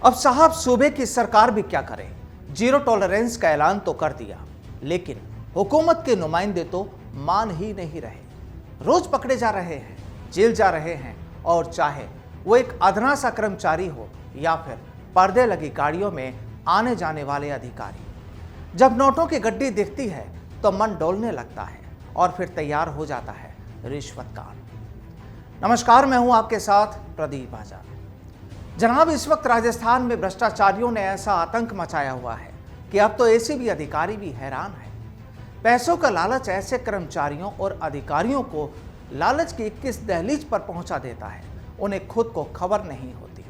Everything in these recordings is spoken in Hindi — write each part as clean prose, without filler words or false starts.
अब साहब सूबे की सरकार भी क्या करे। जीरो टॉलरेंस का ऐलान तो कर दिया, लेकिन हुकूमत के नुमाइंदे तो मान ही नहीं रहे। रोज पकड़े जा रहे हैं, जेल जा रहे हैं, और चाहे वो एक अदना सा कर्मचारी हो या फिर पर्दे लगी गाड़ियों में आने जाने वाले अधिकारी। जब नोटों की गड्डी दिखती है तो मन डोलने लगता है और फिर तैयार हो जाता है रिश्वत कांड। नमस्कार, मैं हूं आपके साथ प्रदीप आजाद। जनाब, इस वक्त राजस्थान में भ्रष्टाचारियों ने ऐसा आतंक मचाया हुआ है कि अब तो एसीबी अधिकारी भी हैरान है। पैसों का लालच ऐसे कर्मचारियों और अधिकारियों को लालच की किस दहलीज पर पहुंचा देता है, उन्हें खुद को खबर नहीं होती।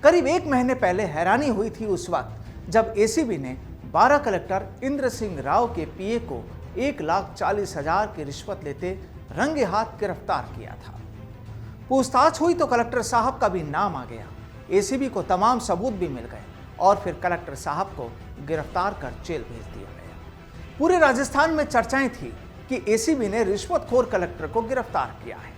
करीब एक महीने पहले हैरानी हुई थी उस वक्त जब एसीबी ने 12 कलेक्टर इंद्र सिंह राव के पीए को 1,40,000 की रिश्वत लेते रंगे हाथ गिरफ्तार किया था। पूछताछ हुई तो कलेक्टर साहब का भी नाम आ गया। एसीबी को तमाम सबूत भी मिल गए और फिर कलेक्टर साहब को गिरफ्तार कर जेल भेज दिया गया। पूरे राजस्थान में चर्चाएं थी कि एसीबी ने रिश्वतखोर कलेक्टर को गिरफ्तार किया है।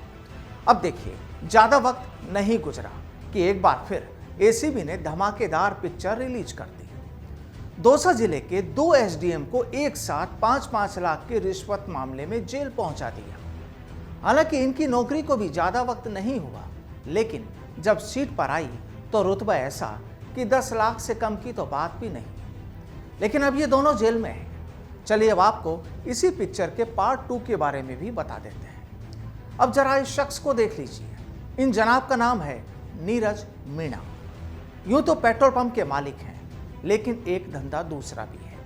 अब देखिए, ज्यादा वक्त नहीं गुजरा कि एक बार फिर एसीबी ने धमाकेदार पिक्चर रिलीज कर दी। दौसा जिले के 2 एसडीएम को एक साथ 5-5 लाख के रिश्वत मामले में जेल पहुंचा दिया। हालांकि इनकी नौकरी को भी ज्यादा वक्त नहीं हुआ, लेकिन जब सीट पर आई तो रुतबा ऐसा कि 10 लाख से कम की तो बात भी नहीं। लेकिन अब ये दोनों जेल में हैं। चलिए अब आपको इसी पिक्चर के पार्ट 2 के बारे में भी बता देते हैं। अब जरा इस शख्स को देख लीजिए। इन जनाब का नाम है नीरज मीणा। यूं तो पेट्रोल पंप के मालिक हैं, लेकिन एक धंधा दूसरा भी है,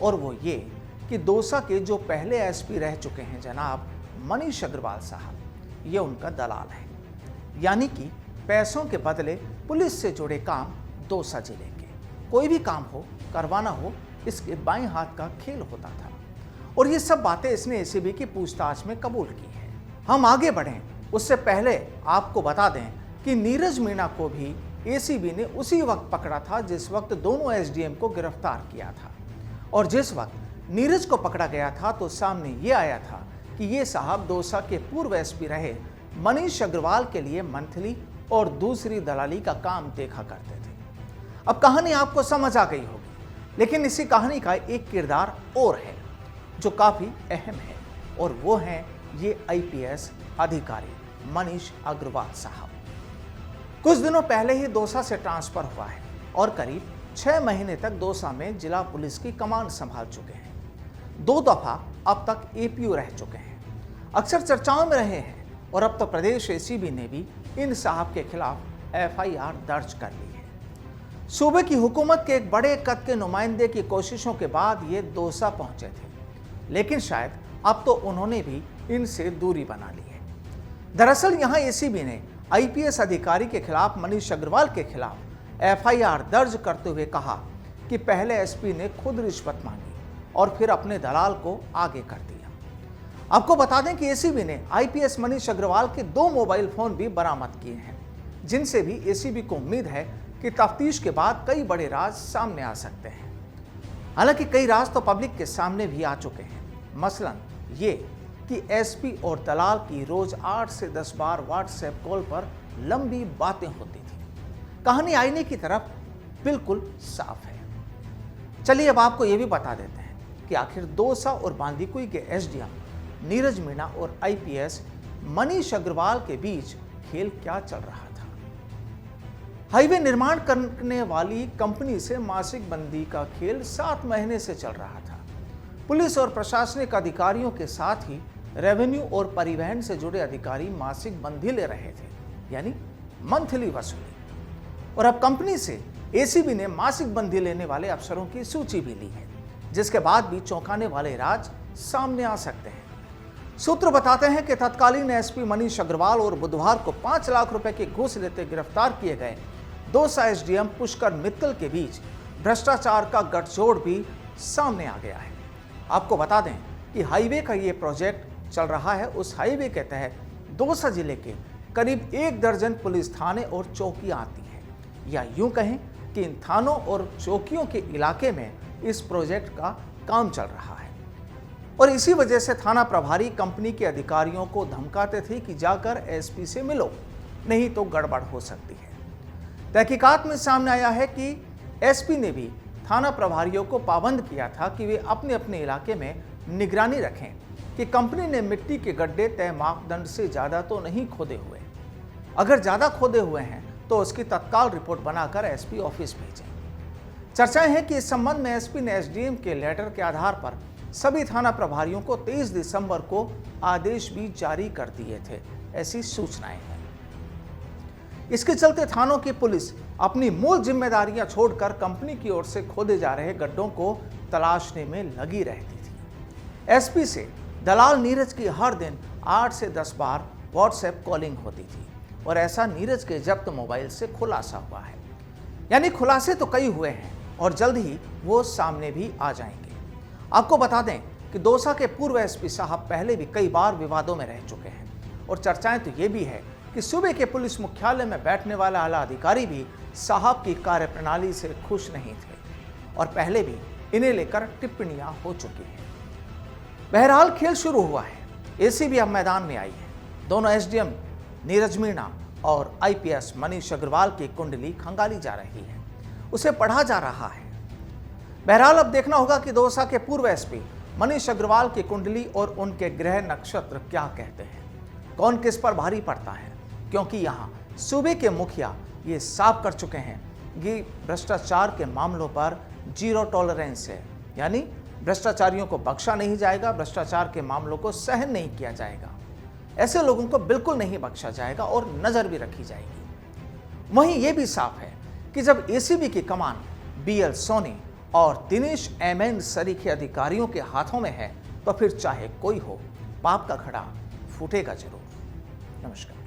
और वो ये कि दौसा के जो पहले एसपी रह चुके हैं जनाब मनीष अग्रवाल साहब, ये उनका दलाल है। यानी कि पैसों के बदले पुलिस से जुड़े काम दौसा जिले के कोई भी काम हो, करवाना हो, इसके बाएं हाथ का खेल होता था। और ये सब बातें इसने एसीबी की पूछताछ में कबूल की है। हम आगे बढ़ें उससे पहले आपको बता दें कि नीरज मीणा को भी एसीबी ने उसी वक्त पकड़ा था जिस वक्त दोनों एसडीएम को गिरफ्तार किया था। और जिस वक्त नीरज को पकड़ा गया था तो सामने ये आया था कि ये साहब दौसा के पूर्व एसपी रहे मनीष अग्रवाल के लिए मंथली और दूसरी दलाली का काम देखा करते थे। अब कहानी आपको समझ आ गई होगी, लेकिन इसी कहानी का एक किरदार और है जो काफी अहम है, और वो है ये आईपीएस अधिकारी मनीष अग्रवाल साहब। कुछ दिनों पहले ही दौसा से ट्रांसफर हुआ है और करीब 6 महीने तक दौसा में जिला पुलिस की कमान संभाल चुके हैं। 2 दफा अब तक एपीओ रह चुके हैं, अक्सर चर्चाओं में रहे हैं, और अब तो प्रदेश एसीबी ने भी इन साहब के खिलाफ एफआईआर दर्ज कर ली है। सूबे की हुकूमत के एक बड़े कद के नुमाइंदे की कोशिशों के बाद ये दौसा पहुंचे थे, लेकिन शायद अब तो उन्होंने भी इनसे दूरी बना ली है। दरअसल यहां एसीबी ने आईपीएस अधिकारी के खिलाफ मनीष अग्रवाल के खिलाफ एफआईआर दर्ज करते हुए कहा कि पहले एसपी ने खुद रिश्वत मांगी और फिर अपने दलाल को आगे कर दिया। आपको बता दें कि एसीबी ने आईपीएस मनीष अग्रवाल के 2 मोबाइल फोन भी बरामद किए हैं, जिनसे भी एसीबी को उम्मीद है कि तफ्तीश के बाद कई बड़े राज सामने आ सकते हैं। हालांकि कई राज तो पब्लिक के सामने भी आ चुके हैं। मसलन ये कि एसपी और दलाल की रोज 8 से 10 बार व्हाट्सएप कॉल पर लंबी बातें होती थी। कहानी आईने की तरफ बिल्कुल साफ है। चलिए अब आपको यह भी बता देते हैं कि आखिर दौसा और बांदीकुई के एसडीएम नीरज मीणा और आईपीएस मनीष अग्रवाल के बीच खेल क्या चल रहा था। हाईवे निर्माण करने वाली कंपनी से मासिक बंदी का खेल 7 महीने से चल रहा था। पुलिस और प्रशासनिक अधिकारियों के साथ ही रेवेन्यू और परिवहन से जुड़े अधिकारी मासिक बंदी ले रहे थे, यानी मंथली वसूली। और अब कंपनी से एसीबी ने मासिक बंदी लेने वाले अफसरों की सूची भी ली है, जिसके बाद भी चौंकाने वाले राज सामने आ सकते हैं। सूत्र बताते हैं कि तत्कालीन एसपी मनीष अग्रवाल और बुधवार को 5 लाख रुपए की घूस लेते गिरफ्तार किए गए दौसा एसडीएम पुष्कर मित्तल के बीच भ्रष्टाचार का गठजोड़ भी सामने आ गया है। आपको बता दें कि हाईवे का ये प्रोजेक्ट चल रहा है। उस हाईवे के तहत दौसा जिले के करीब 1 दर्जन पुलिस थाने और चौकियां आती हैं, या यूं कहें कि इन थानों और चौकियों के इलाके में इस प्रोजेक्ट का काम चल रहा है। और इसी वजह से थाना प्रभारी कंपनी के अधिकारियों को धमकाते थे कि जाकर एसपी से मिलो, नहीं तो गड़बड़ हो सकती है। तहकीकात में सामने आया है कि एसपी ने भी थाना प्रभारियों को पाबंद किया था कि वे अपने अपने इलाके में निगरानी रखें कि कंपनी ने मिट्टी के गड्ढे तय मापदंड से ज्यादा तो नहीं खोदे हुए। अगर ज्यादा खोदे हुए हैं तो उसकी तत्काल रिपोर्ट बनाकर एसपी ऑफिस भेजें। चर्चाएं हैं कि इस संबंध में एसपी ने एसडीएम के लेटर के आधार पर सभी थाना प्रभारियों को 23 दिसंबर को आदेश भी जारी कर दिए थे, ऐसी सूचनाएं हैं। इसके चलते थानों की पुलिस अपनी मूल जिम्मेदारियां छोड़कर कंपनी की ओर से खोदे जा रहे गड्ढों को तलाशने में लगी रहती थी। एसपी से दलाल नीरज की हर दिन 8 से 10 बार व्हाट्सएप कॉलिंग होती थी और ऐसा नीरज के जब्त मोबाइल से खुलासा हुआ है। यानी खुलासे तो कई हुए हैं और जल्द ही वो सामने भी आ जाएंगे। आपको बता दें कि दौसा के पूर्व एसपी साहब पहले भी कई बार विवादों में रह चुके हैं और चर्चाएं तो ये भी है कि सूबे के पुलिस मुख्यालय में बैठने वाला आला अधिकारी भी साहब की कार्यप्रणाली से खुश नहीं थे और पहले भी इन्हें लेकर टिप्पणियां हो चुकी हैं। बहरहाल खेल शुरू हुआ है, एसीबी अब मैदान में आई है। दोनों एसडीएम नीरज मीणा और आईपीएस मनीष अग्रवाल की कुंडली खंगाली जा रही है, उसे पढ़ा जा रहा है। बहरहाल अब देखना होगा कि दौसा के पूर्व एसपी मनीष अग्रवाल की कुंडली और उनके ग्रह नक्षत्र क्या कहते हैं, कौन किस पर भारी पड़ता है, क्योंकि यहाँ सूबे के मुखिया ये साफ कर चुके हैं कि भ्रष्टाचार के मामलों पर 0 टॉलरेंस है। यानी भ्रष्टाचारियों को बख्शा नहीं जाएगा, भ्रष्टाचार के मामलों को सहन नहीं किया जाएगा, ऐसे लोगों को बिल्कुल नहीं बख्शा जाएगा और नजर भी रखी जाएगी। वहीं यह भी साफ है कि जब एसीबी की कमान बीएल सोनी और दिनेश एमएन सरीखे अधिकारियों के हाथों में है तो फिर चाहे कोई हो, पाप का घड़ा फूटेगा जरूर। नमस्कार।